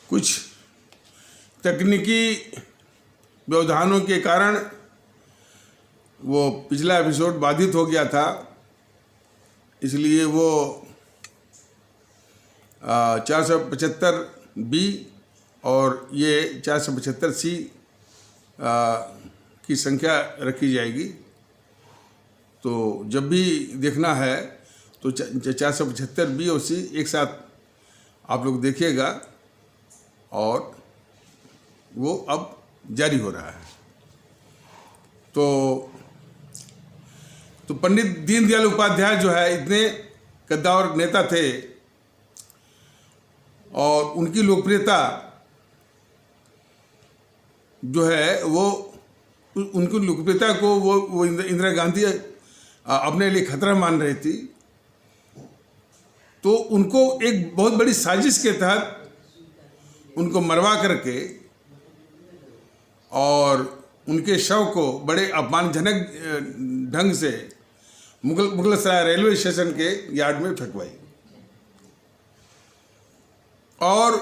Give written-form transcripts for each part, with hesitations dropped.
कुछ तकनीकी व्यवधानों के कारण वो पिछला एपिसोड बाधित हो गया था, इसलिए वो 475B और ये 475C की संख्या रखी जाएगी। तो जब भी देखना है तो 475B और C एक साथ आप लोग देखिएगा, और वो अब जारी हो रहा है। तो पंडित दीनदयाल उपाध्याय जो है इतने कद्दावर नेता थे, और उनकी लोकप्रियता जो है वो उनकी लोकप्रियता को वो इंदिरा गांधी अपने लिए खतरा मान रही थी। तो उनको एक बहुत बड़ी साजिश के तहत उनको मरवा करके और उनके शव को बड़े अपमानजनक ढंग से मुगलसराय रेलवे स्टेशन के यार्ड में फेंकवाई, और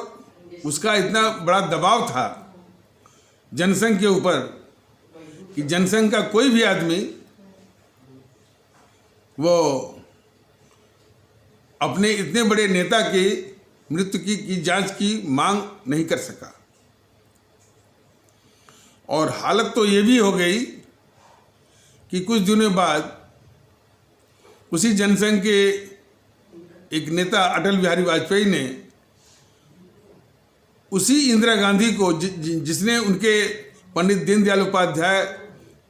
उसका इतना बड़ा दबाव था जनसंघ के ऊपर कि जनसंघ का कोई भी आदमी वो अपने इतने बड़े नेता की मृत्यु की जांच की मांग नहीं कर सका। और हालत तो ये भी हो गई कि कुछ दिनों बाद उसी जनसंघ के एक नेता अटल बिहारी वाजपेयी ने उसी इंदिरा गांधी को जिसने उनके पंडित दीनदयाल उपाध्याय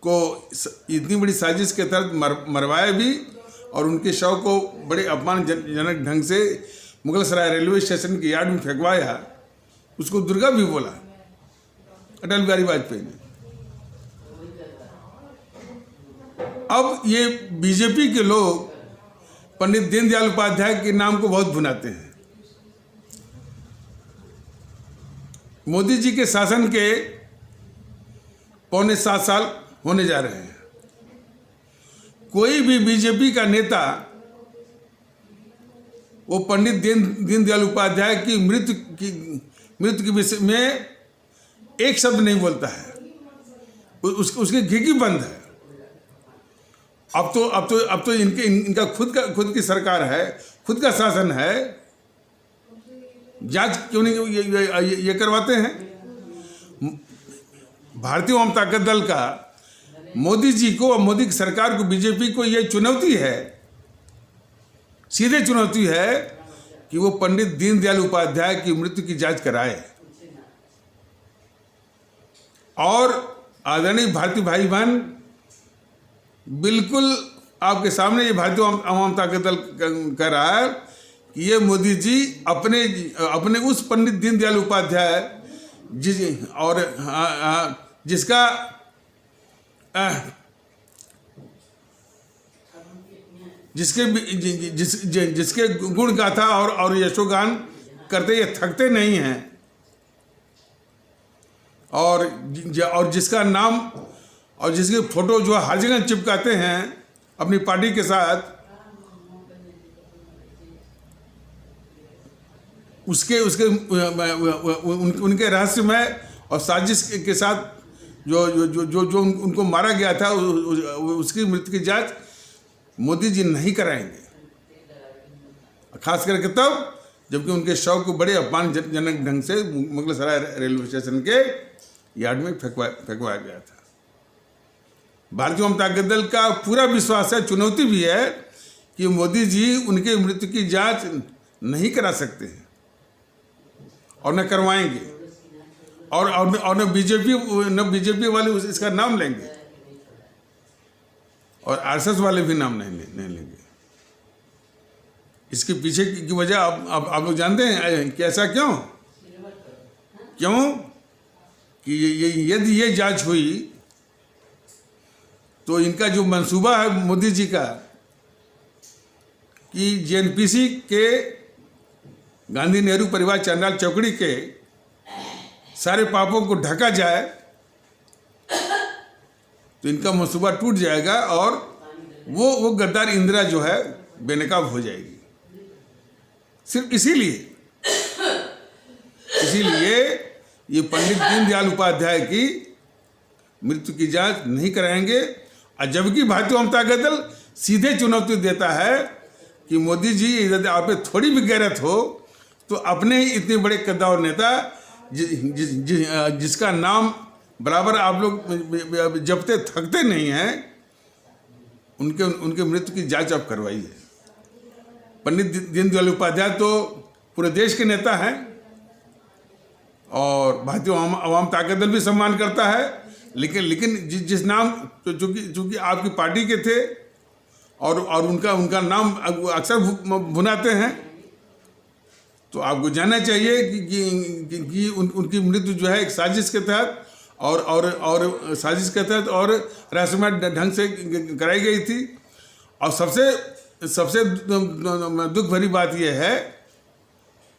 को इतनी बड़ी साजिश के तहत मरवाया भी और उनके शव को बड़े अपमानजनक ढंग से मुगलसराय रेलवे स्टेशन के यार्ड में फेंकवाया, उसको दुर्गा भी बोला अटल बिहारी वाजपेयी ने। अब ये बीजेपी के लोग पंडित दीनदयाल उपाध्याय के नाम को बहुत भुनाते हैं। मोदी जी के शासन के 6.25 साल होने जा रहे हैं। कोई भी बीजेपी का नेता वो पंडित दीनदयाल उपाध्याय की मृत्यु के विषय में एक शब्द नहीं बोलता है, उसकी घिघी बंद है। अब तो इनका खुद की सरकार है, खुद का शासन है, जांच क्यों नहीं ये करवाते हैं? भारतीय जनता दल का मोदी जी को और मोदी की सरकार को, बीजेपी को ये चुनौती है, सीधे चुनौती है कि वो पंडित दीनदयाल उपाध्याय की मृत्यु की जांच कराए। और आदरणीय भारतीय भाई बहन, बिल्कुल आपके सामने ये भारतीय जनता दल कह रहा है कि ये मोदी जी अपने उस पंडित दीनदयाल उपाध्याय जिसके गुण गाथा और यशोगान करते ये थकते नहीं हैं, और जिसका नाम और जिसकी फोटो जो हर जगह चिपकाते हैं अपनी पार्टी के साथ, उनके रहस्यमय और साजिश के साथ जो उनको मारा गया था, उसकी मृत्यु की जांच मोदी जी नहीं कराएंगे, खास करके तब जबकि उनके शव को बड़े अपमानजनक ढंग से मुगलसराय रेलवे स्टेशन के यार्ड में फेंकवाया गया था। भारतीय जनता दल का पूरा विश्वास है, चुनौती भी है कि मोदी जी उनके मृत्यु की जांच नहीं करा सकते हैं और न करवाएंगे, और न बीजेपी वाले इसका नाम लेंगे, और आरएसएस वाले भी नाम नहीं लेंगे। इसके पीछे की वजह आप लोग जानते हैं कि ऐसा क्यों कि यदि ये जांच हुई तो इनका जो मंसूबा है मोदी जी का कि जेएनपीसी के गांधी नेहरू परिवार चांडाल चौकड़ी के सारे पापों को ढका जाए, तो इनका मंसूबा टूट जाएगा और वो गद्दार इंदिरा जो है बेनकाब हो जाएगी। सिर्फ इसीलिए इसीलिए ये पंडित दीनदयाल उपाध्याय की मृत्यु की जांच नहीं कराएंगे। और जबकि भारतीय जनता दल सीधे चुनौती देता है कि मोदी जी यदि आप में थोड़ी भी गैरत हो तो अपने ही इतने बड़े कद्दावर नेता जिसका नाम बराबर आप लोग जपते थकते नहीं हैं, उनके मृत्यु की जांच आप करवाइए। पंडित दीनदयाल उपाध्याय तो पूरे देश के नेता हैं और भारतीय आवाम ताकत दल भी सम्मान करता है, लेकिन जिस नाम चूंकि आपकी पार्टी के थे और उनका नाम अक्सर भुनाते हैं, तो आपको जानना चाहिए कि उनकी मृत्यु जो है एक साजिश के तहत और साजिश के तहत और रहस्यमय ढंग से कराई गई थी। और सबसे दुख भरी बात यह है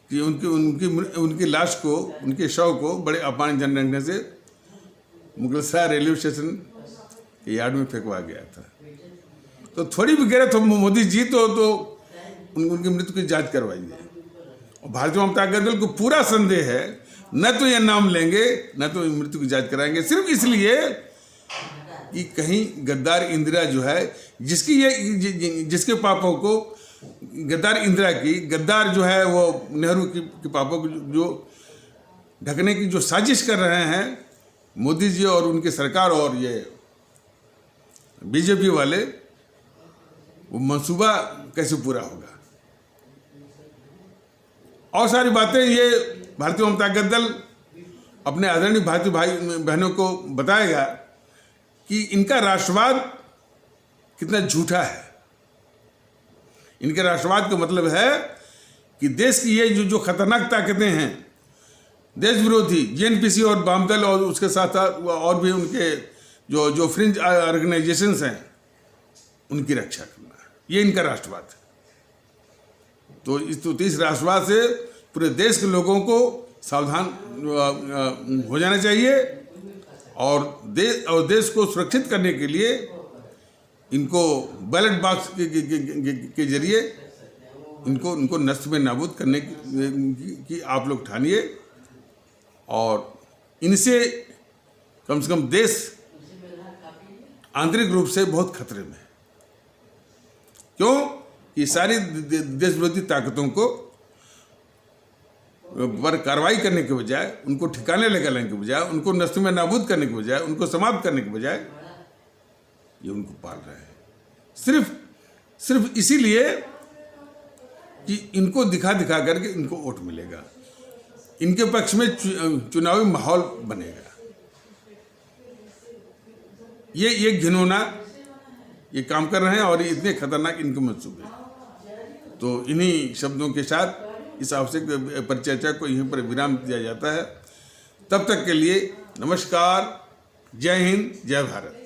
कि उनकी लाश को, उनके शव को बड़े अपमानजनक ढंग से मुगलसराय रेलवे स्टेशन के यार्ड में फेंकवा गया था। तो थोड़ी भी गैरत हो मोदी जी तो उनकी मृत्यु की जांच करवाइए। और भारतीय जनता दल को पूरा संदेह है, न तो ये नाम लेंगे न तो मृत्यु की जांच कराएंगे, सिर्फ इसलिए कि कहीं गद्दार इंदिरा जो है, जिसके पापों को गद्दार इंदिरा की, गद्दार जो है वो नेहरू के पापों को जो ढकने की जो साजिश कर रहे हैं मोदी जी और उनकी सरकार और ये बीजेपी वाले, वो मंसूबा कैसे पूरा होगा। और सारी बातें ये भारतीय जनता दल अपने आदरणीय भारतीय भाई बहनों को बताएगा कि इनका राष्ट्रवाद कितना झूठा है। इनके राष्ट्रवाद का मतलब है कि देश की ये जो खतरनाक ताकतें हैं, देश विरोधी जेएनपीसी और वामदल और उसके साथ और भी उनके जो फ्रिंज ऑर्गेनाइजेशंस हैं, उनकी रक्षा करना, ये इनका राष्ट्रवाद है। तो इस राष्ट्रवाद से पूरे देश के लोगों को सावधान हो जाना चाहिए और देश को सुरक्षित करने के लिए इनको बैलेट बॉक्स के जरिए इनको नष्ट में नाबूद करने की आप लोग ठानिए। और इनसे कम से कम देश आंतरिक रूप से बहुत खतरे में है। क्यों? ये सारी देश विरोधी ताकतों को पर कार्रवाई करने के बजाय, उनको ठिकाने लगाने के बजाय, उनको नष्ट में नाबूद करने के बजाय, उनको समाप्त करने के बजाय ये उनको पाल रहे हैं, सिर्फ इसीलिए कि इनको दिखा करके इनको वोट मिलेगा, इनके पक्ष में चुनावी माहौल बनेगा। ये घिनौना ये काम कर रहे हैं और इतने खतरनाक इनके मंसूबे। तो इन्हीं शब्दों के साथ इस आवश्यक परिचर्चा को यहीं पर विराम दिया जाता है। तब तक के लिए नमस्कार, जय हिंद, जय भारत।